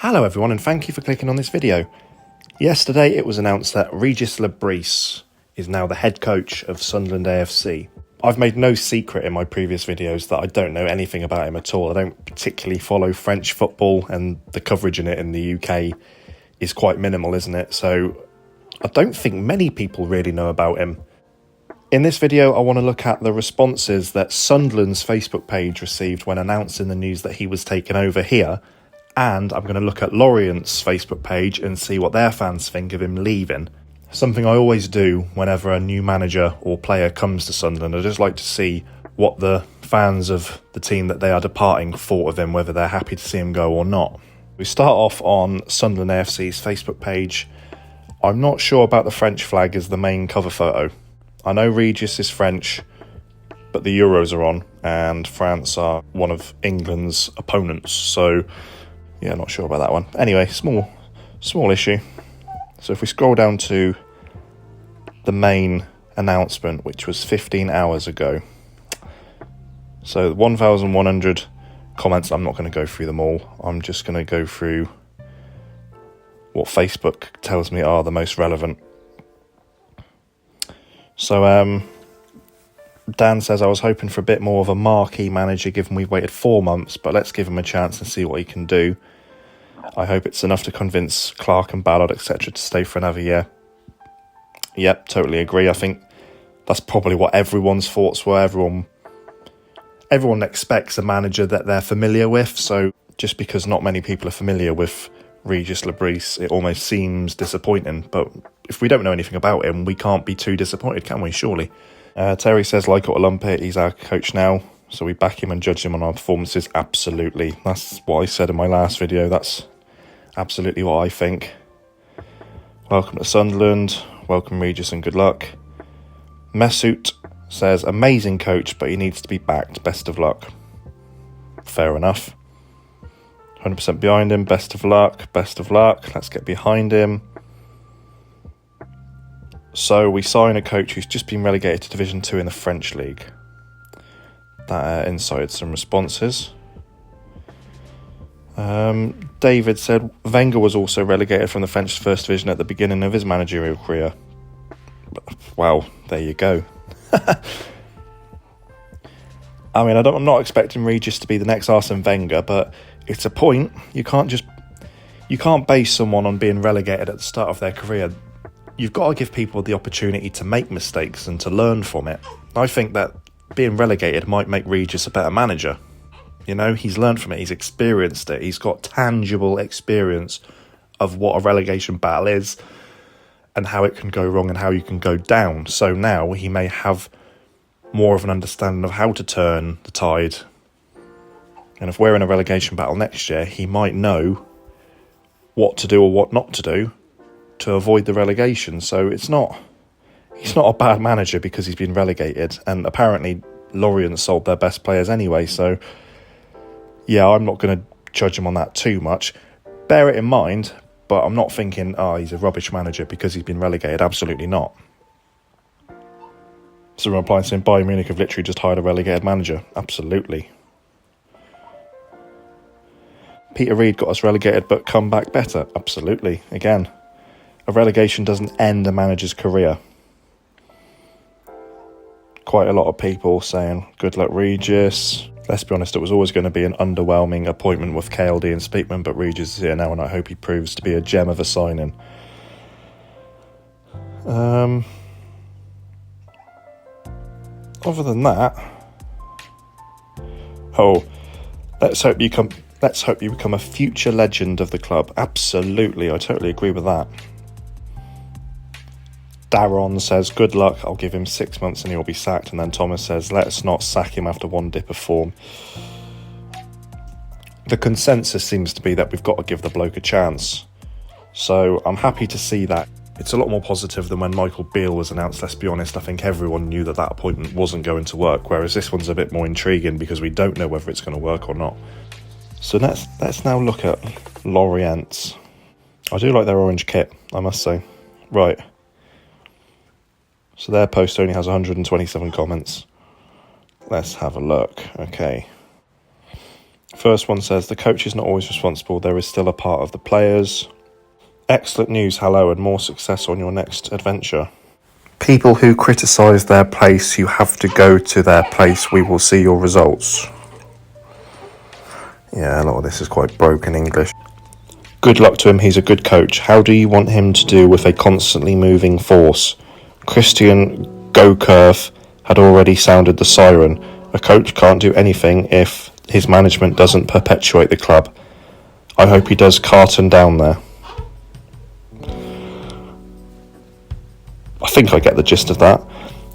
Hello everyone, and thank you for clicking on this video. Yesterday it was announced that Régis Le Bris is now the head coach of Sunderland AFC. I've made no secret in my previous videos that I don't know anything about him at all. I don't particularly follow French football, and the coverage in it in the UK is quite minimal, isn't it? So I don't think many people really know about him. In this video, I want to look at the responses that Sunderland's Facebook page received when announcing the news that he was taken over here. And I'm going to look at Lorient's Facebook page and see what their fans think of him leaving. Something I always do whenever a new manager or player comes to Sunderland. I just like to see what the fans of the team that they are departing thought of him, whether they're happy to see him go or not. We start off on Sunderland AFC's Facebook page. I'm not sure about the French flag as the main cover photo. I know Régis is French, but the Euros are on, and France are one of England's opponents, so yeah, not sure about that one. Anyway, small issue. So if we scroll down to the main announcement, which was 15 hours ago. So 1,100 comments. I'm not going to go through them all. I'm just going to go through what Facebook tells me are the most relevant. So Dan says, I was hoping for a bit more of a marquee manager given we've waited 4 months, but let's give him a chance and see what he can do. I hope it's enough to convince Clark and Ballard, etc. to stay for another year. Yep, totally agree. I think that's probably what everyone's thoughts were. Everyone expects a manager that they're familiar with, so just because not many people are familiar with Régis Le Bris, it almost seems disappointing. But if we don't know anything about him, we can't be too disappointed, can we, surely? Terry says, like it or lump it, he's our coach now, so we back him and judge him on our performances. Absolutely. That's what I said in my last video. That's absolutely what I think. Welcome to Sunderland. Welcome, Régis, and good luck. Mesut says, amazing coach, but he needs to be backed. Best of luck. Fair enough. 100% behind him. Best of luck. Best of luck. Let's get behind him. So we sign a coach who's just been relegated to Division 2 in the French League. That incited some responses. David said, Wenger was also relegated from the French First Division at the beginning of his managerial career. Well, there you go. I mean, I'm not expecting Régis to be the next Arsene Wenger, but it's a point. You can't base someone on being relegated at the start of their career. You've got to give people the opportunity to make mistakes and to learn from it. I think that being relegated might make Régis a better manager. You know, he's learned from it, he's experienced it, he's got tangible experience of what a relegation battle is and how it can go wrong and how you can go down. So now he may have more of an understanding of how to turn the tide. And if we're in a relegation battle next year, he might know what to do or what not to do to avoid the relegation. So he's not a bad manager because he's been relegated, and apparently Lorient sold their best players anyway, so yeah, I'm not going to judge him on that too much. Bear it in mind, but I'm not thinking, he's a rubbish manager because he's been relegated. Absolutely not. So I'm replying saying Bayern Munich have literally just hired a relegated manager. Absolutely. Peter Reid got us relegated but come back better. Absolutely. Again, a relegation doesn't end a manager's career. Quite a lot of people saying, good luck, Régis. Let's be honest, it was always going to be an underwhelming appointment with KLD and Speakman, but Régis is here now, and I hope he proves to be a gem of a signing. Other than that, let's hope you become a future legend of the club. Absolutely, I totally agree with that. Daron says, good luck, I'll give him 6 months and he'll be sacked. And then Thomas says, let's not sack him after one dip of form. The consensus seems to be that we've got to give the bloke a chance. So I'm happy to see that. It's a lot more positive than when Michael Beale was announced. Let's be honest, I think everyone knew that appointment wasn't going to work, whereas this one's a bit more intriguing because we don't know whether it's going to work or not. So let's now look at Lorient. I do like their orange kit, I must say. Right. So their post only has 127 comments. Let's have a look. Okay. First one says, the coach is not always responsible, there is still a part of the players. Excellent news, hello, and more success on your next adventure. People who criticise their place, you have to go to their place, we will see your results. Yeah, a lot of this is quite broken English. Good luck to him, he's a good coach. How do you want him to do with a constantly moving force? Christian Gokurth had already sounded the siren. A coach can't do anything if his management doesn't perpetuate the club. I hope he does Carton down there. I think I get the gist of that.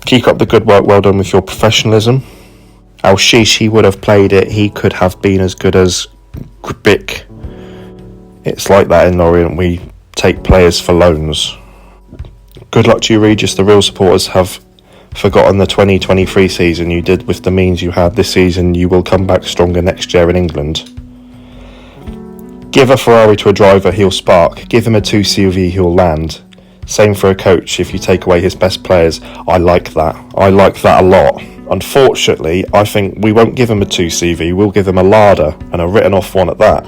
Keep up the good work, well done with your professionalism. Al-Shish, he would have played it, he could have been as good as Grbic. It's like that in Lorient, we take players for loans. Good luck to you, Régis, the real supporters have forgotten the 2023 season you did with the means you had this season, you will come back stronger next year in England. Give a Ferrari to a driver, he'll spark. Give him a 2 CV, he'll land. Same for a coach, if you take away his best players. I like that a lot. Unfortunately, I think we won't give him a 2 CV, we'll give him a larder, and a written off one at that.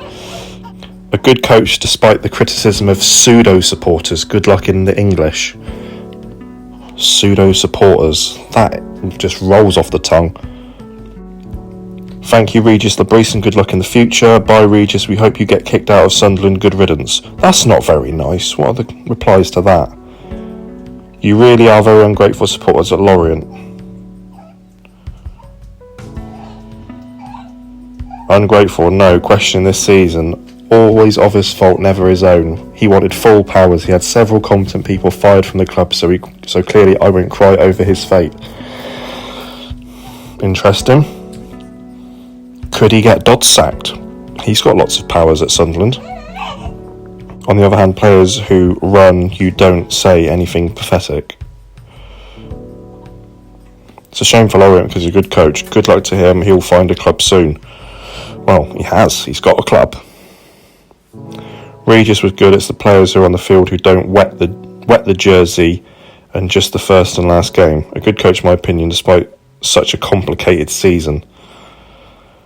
A good coach despite the criticism of pseudo-supporters. Good luck in the English. Pseudo-supporters. That just rolls off the tongue. Thank you, Régis Le Bris, and good luck in the future. Bye, Régis, we hope you get kicked out of Sunderland. Good riddance. That's not very nice. What are the replies to that? You really are very ungrateful supporters at Lorient. Ungrateful, no. Question this season. Always of his fault, never his own. He wanted full powers. He had several competent people fired from the club, so clearly I won't cry over his fate. Interesting. Could he get Dodd sacked? He's got lots of powers at Sunderland. On the other hand, players who run, you don't say anything pathetic. It's a shame for Lorient because he's a good coach. Good luck to him, he'll find a club soon. Well, he has. He's got a club. Régis was good. It's the players who are on the field who don't wet the jersey and just the first and last game. A good coach, in my opinion, despite such a complicated season.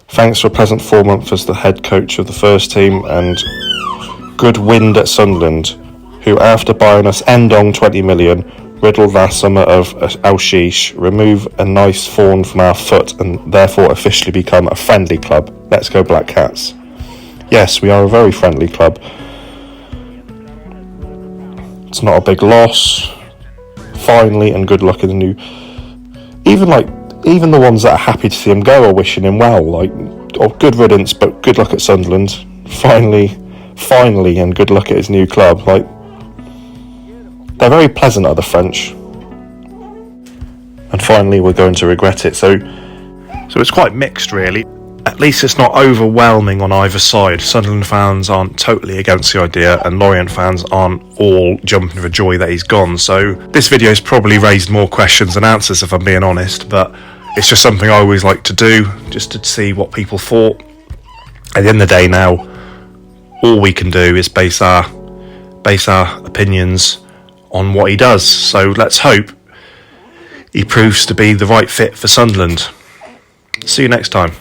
Thanks for a pleasant 4 months as the head coach of the first team and good wind at Sunderland, who after buying us Endong 20 million, riddle the summer of Al-Shish, remove a nice thorn from our foot and therefore officially become a friendly club. Let's go Black Cats. Yes, we are a very friendly club. It's not a big loss. Finally, and good luck in the new... Even the ones that are happy to see him go are wishing him well. Good riddance, but good luck at Sunderland. Finally, and good luck at his new club. They're very pleasant, are the French. And finally, we're going to regret it. So it's quite mixed, really. At least it's not overwhelming on either side. Sunderland fans aren't totally against the idea, and Lorient fans aren't all jumping for joy that he's gone. So this video's probably raised more questions than answers, if I'm being honest, but it's just something I always like to do, just to see what people thought. At the end of the day now, all we can do is base our opinions on what he does. So let's hope he proves to be the right fit for Sunderland. See you next time.